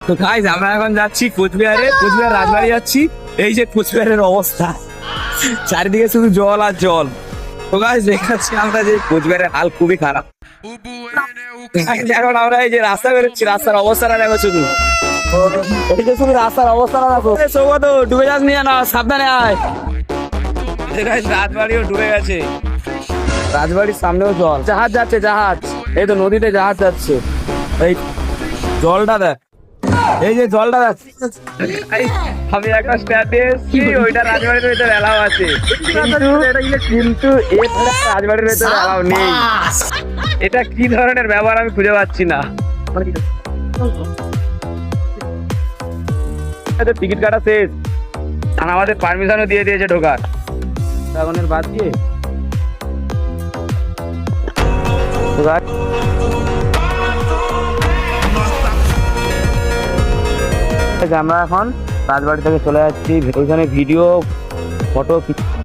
তো গাইস আমরা এখন যাচ্ছি কোচবিহার রাজবাড়ি যাচ্ছি। এই যে কোচবিহারের অবস্থা, চারিদিকে শুধু জল আর জল। তো গাইস দেখাচ্ছি আমরা যে কোচবিহারের হাল খুবই খারাপ। এখন আমরা এই যে রাস্তা বেরোচ্ছি, রাস্তার অবস্থাটা দেখো শুধু, এই যে শুধু রাস্তার অবস্থাটা দেখো। সৌগত ডুবে যাস নিয়ে না, সাবধানে আয়। রাজবাড়িও ডুবে গেছে, রাজবাড়ির সামনেও জল। জাহাজ যাচ্ছে, জাহাজ, এই তো নদীতে জাহাজ যাচ্ছে। এই জলটা দেখ, এই যে জলটা যাচ্ছে। আমি একটা স্ট্যান্ডে এসেছি, ওইটা রাজবাড়ির ভেতরে এলাও আছে, কিন্তু এটা রাজবাড়ির ভেতরে এলাও নেই। এটা কি ধরনের ব্যবহার আমি খুঁজে পাচ্ছি না। টিকিট কাটা শেষ আর আমাদের পারমিশনও দিয়ে দিয়েছে ঢোকার, ড্রাগনের বাদ দিয়ে। আমরা এখন রাজবাড়ি থেকে চলে যাচ্ছি, ওইখানে ভিডিও ফটো